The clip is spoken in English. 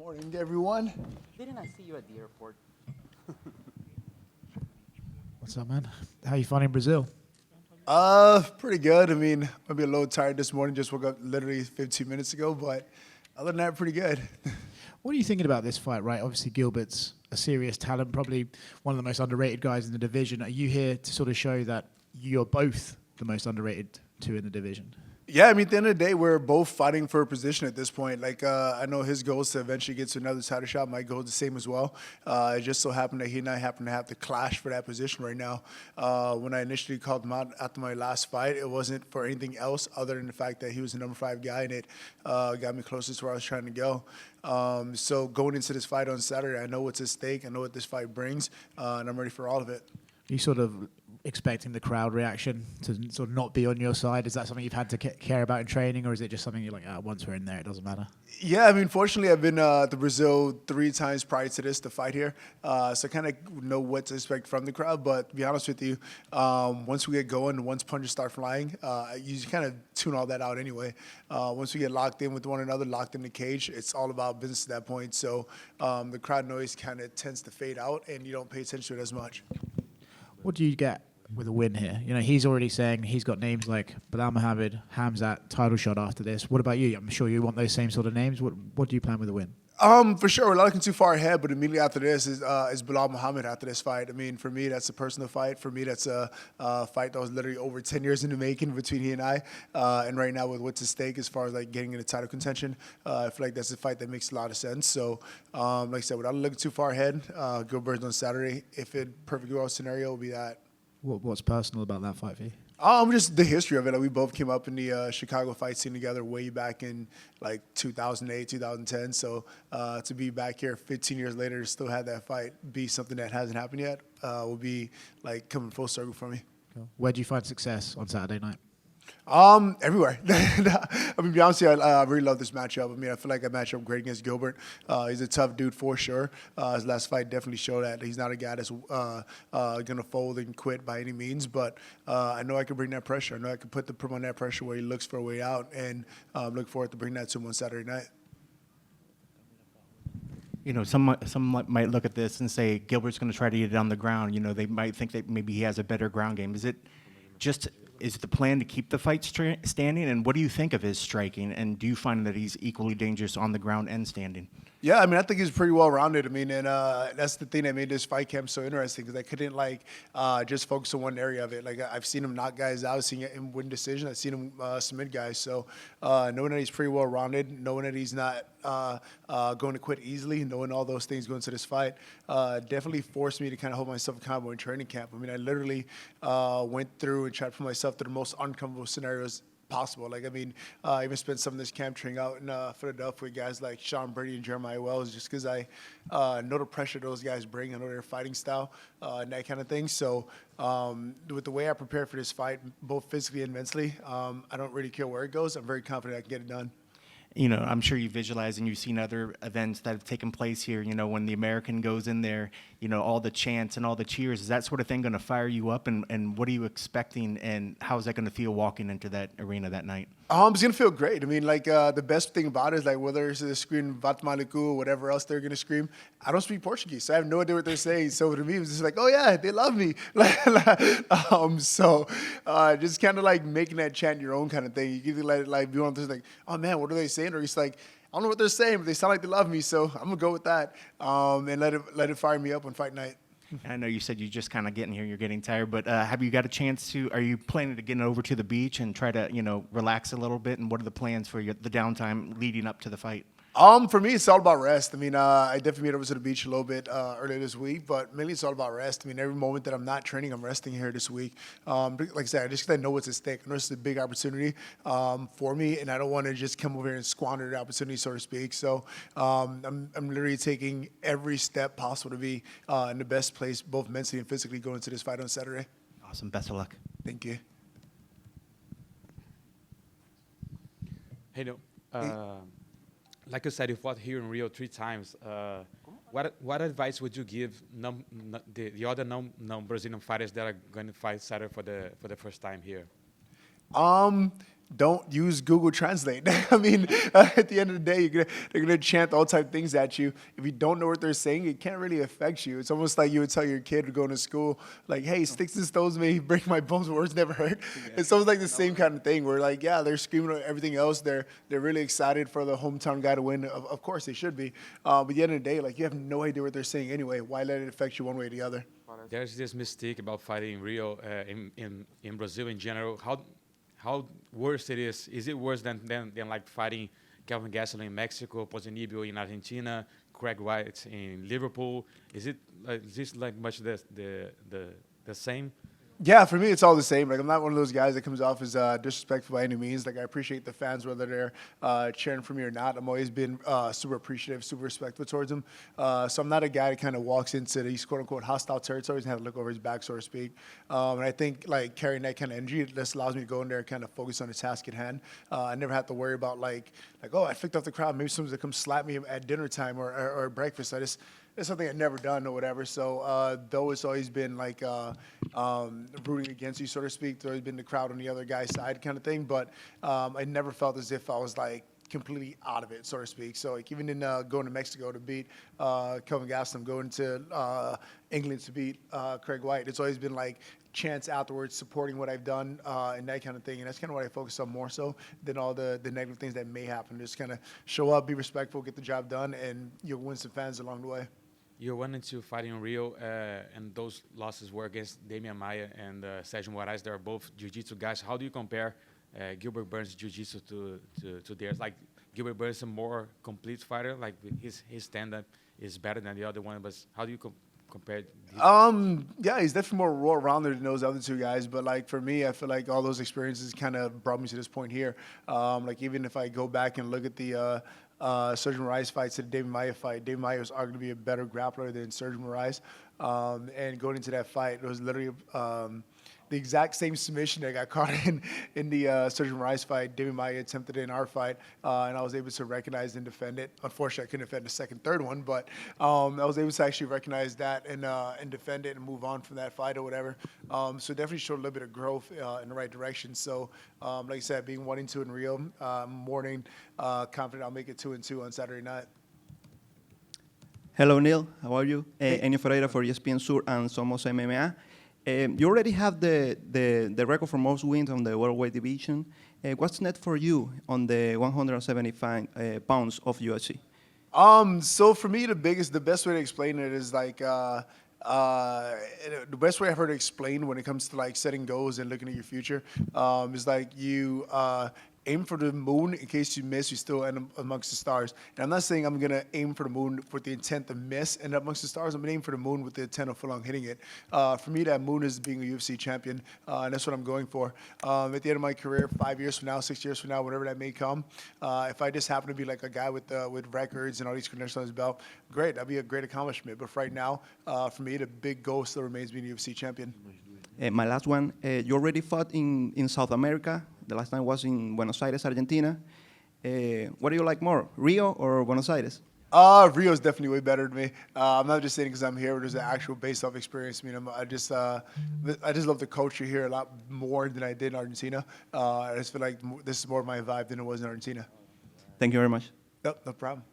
Morning, everyone. Didn't I see you at the airport? What's up, man? How you finding Brazil? Pretty good. I mean, maybe a little tired this morning. Just woke up literally 15 minutes ago, but other than that, pretty good. What are you thinking about this fight, right? Obviously, Gilbert's a serious talent, probably one of the most underrated guys in the division. Are you here to sort of show that you're both the most underrated two in the division? Yeah, I mean, at the end of the day, we're both fighting for a position at this point. Like, I know his goal is to eventually get to another title shot. My goal is the same as well. It just so happened that he and I happen to have to clash for that position right now. When I initially called him out after my last fight, it wasn't for anything else other than the fact that he was the number 5 guy, and it got me closest to where I was trying to go. So going into this fight on Saturday, I know what's at stake. I know what this fight brings, and I'm ready for all of it. You sort of expecting the crowd reaction to sort of not be on your side? Is that something you've had to care about in training, or is it just something you're like, once we're in there, it doesn't matter? Yeah, I mean, fortunately, I've been to Brazil 3 times prior to this to fight here, so I kind of know what to expect from the crowd. But to be honest with you, once we get going, once punches start flying, you kind of tune all that out anyway. Once we get locked in with one another, locked in the cage, it's all about business at that point. So the crowd noise kind of tends to fade out, and you don't pay attention to it as much. What do you get with a win here? You know, he's already saying he's got names like Belal Muhammad, Hamzat, title shot after this. What about you? I'm sure you want those same sort of names. What do you plan with a win? For sure, we're not looking too far ahead, but immediately after this is Belal Muhammad after this fight. I mean, for me, that's a personal fight. For me, that's a fight that was literally over 10 years in the making between he and I. And right now, with what's at stake as far as like getting into title contention, I feel like that's a fight that makes a lot of sense. So, like I said, without looking too far ahead, Gilbert Burns on Saturday. If it perfectly well scenario, will be that. What's personal about that fight for you? Just the history of it. Like, we both came up in the Chicago fight scene together way back in like 2008, 2010. So to be back here 15 years later to still have that fight be something that hasn't happened yet will be like coming full circle for me. Cool. Where do you find success on Saturday night? Everywhere. I mean, to be honest with you, I really love this matchup. I mean, I feel like I match up great against Gilbert. He's a tough dude for sure. His last fight definitely showed that he's not a guy that's going to fold and quit by any means. But I know I can bring that pressure. I know I can put him on that pressure where he looks for a way out, and look forward to bringing that to him on Saturday night. You know, some might look at this and say Gilbert's going to try to get it on the ground. You know, they might think that maybe he has a better ground game. Is the plan to keep the fight standing? And what do you think of his striking? And do you find that he's equally dangerous on the ground and standing? Yeah, I mean, I think he's pretty well-rounded. I mean, and that's the thing that made this fight camp so interesting, because I couldn't, just focus on one area of it. Like, I've seen him knock guys out, I've seen him win decision, I've seen him submit guys. So knowing that he's pretty well-rounded, knowing that he's not going to quit easily, knowing all those things going into this fight, definitely forced me to kind of hold myself accountable in training camp. I mean, I literally went through and tried to put myself through the most uncomfortable scenarios possible. Like, I mean, I even spent some of this camp training out in Philadelphia with guys like Sean Brady and Jeremiah Wells, just because I know the pressure those guys bring. I know their fighting style and that kind of thing. So with the way I prepare for this fight, both physically and mentally, I don't really care where it goes. I'm very confident I can get it done. You know, I'm sure you visualize and you've seen other events that have taken place here. You know, when the American goes in there, you know, all the chants and all the cheers, is that sort of thing going to fire you up? And what are you expecting, and how is that going to feel walking into that arena that night? It's going to feel great. I mean, the best thing about it is, like, whether it's the scream Vat Maliku or whatever else they're going to scream, I don't speak Portuguese, so I have no idea what they're saying. So to me, it was just like, oh, yeah, they love me. Just kind of like making that chant your own kind of thing. You can either let it be one of those, like, oh, man, what are they saying? Or it's like, I don't know what they're saying, but they sound like they love me, so I'm going to go with that and let it fire me up on fight night. I know you said you just kind of getting here, you're getting tired, but have you got a chance to, are you planning to get over to the beach and try to, you know, relax a little bit? And what are the plans for the downtime leading up to the fight? For me, it's all about rest. I mean, I definitely made it over to the beach a little bit earlier this week, but mainly it's all about rest. I mean, every moment that I'm not training, I'm resting here this week. Like I said, just because I know what's at stake. I know it's a big opportunity for me, and I don't want to just come over here and squander the opportunity, so to speak. So I'm literally taking every step possible to be in the best place, both mentally and physically, going into this fight on Saturday. Awesome. Best of luck. Thank you. Hey, no. Like you said, you fought here in Rio 3 times. What advice would you give the other non-Brazilian fighters that are going to fight Saturday for the first time here? don't use Google Translate. I mean, at the end of the day, they're gonna chant all type of things at you. If you don't know what they're saying, it can't really affect you. It's almost like you would tell your kid going to school, like, "Hey, sticks and stones may break my bones, but words never hurt." It's almost like the same kind of thing. Where like, yeah, they're screaming at everything else. They're really excited for the hometown guy to win. Of course, they should be. But at the end of the day, like, you have no idea what they're saying anyway. Why let it affect you one way or the other? There's this mistake about fighting in Rio, in Brazil in general. How worse it is? Is it worse than like fighting Kelvin Gastelum in Mexico, Ponzinibbio in Argentina, Craig White in Liverpool? Is this like much the same? Yeah, for me, it's all the same. Like, I'm not one of those guys that comes off as disrespectful by any means. Like, I appreciate the fans, whether they're cheering for me or not. I'm always been super appreciative, super respectful towards them. So I'm not a guy that kind of walks into these quote-unquote hostile territories and have to look over his back, so to speak. And I think, like, carrying that kind of energy, it just allows me to go in there and kind of focus on the task at hand. I never have to worry about, like, oh, I flicked off the crowd. Maybe someone's going to come slap me at dinner time or breakfast. It's something I've never done or whatever. So though it's always been like rooting against you, so to speak, there's always been the crowd on the other guy's side kind of thing. But I never felt as if I was like completely out of it, so to speak. So like even in going to Mexico to beat Kelvin Gastelum, going to England to beat Craig White, it's always been like chance afterwards supporting what I've done and that kind of thing. And that's kind of what I focus on more so than all the negative things that may happen. Just kind of show up, be respectful, get the job done, and you'll win some fans along the way. You went into fighting in Rio, and those losses were against Damian Maia and Sergio Moraes. They are both jiu-jitsu guys. How do you compare Gilbert Burns' jiu-jitsu to theirs? Like, Gilbert Burns is a more complete fighter. Like, his stand-up is better than the other one. But how do you compare? Yeah, he's definitely more well-rounded than those other two guys. But like for me, I feel like all those experiences kind of brought me to this point here. Like even if I go back and look at the Sergio Moraes fight to the Damian Maia fight, Damian Maia was arguably a better grappler than Sergio Moraes. And going into that fight, it was literally the exact same submission that got caught in the Sergio Moraes fight. Damian Maia attempted it in our fight, and I was able to recognize and defend it. Unfortunately, I couldn't defend the second, third one, but I was able to actually recognize that and defend it and move on from that fight or whatever. So definitely showed a little bit of growth in the right direction. So like I said, being 1-2 in Rio, morning, confident I'll make it 2-2 on Saturday night. Hello, Neil. How are you? Enio Ferreira for ESPN Sur and Somos MMA. You already have the record for most wins on the welterweight division. What's next for you on the 175 pounds of UFC? So for me, the best way to explain it is like the best way I've heard it explained when it comes to like setting goals and looking at your future is like you aim for the moon. In case you miss, you still end up amongst the stars. And I'm not saying I'm going to aim for the moon with the intent to miss, end up amongst the stars. I'm going to aim for the moon with the intent of full on hitting it. For me, that moon is being a UFC champion, and that's what I'm going for. At the end of my career, 5 years from now, 6 years from now, whatever that may come, if I just happen to be like a guy with records and all these credentials on his belt, great. That'd be a great accomplishment. But for right now, for me, the big goal still remains being a UFC champion. My last one, you already fought in South America. The last time was in Buenos Aires, Argentina. What do you like more, Rio or Buenos Aires? Rio is definitely way better than me. I'm not just saying because I'm here, but there's an actual based-off experience. I mean, I just love the culture here a lot more than I did in Argentina. I just feel like this is more of my vibe than it was in Argentina. Thank you very much. Yep, no problem.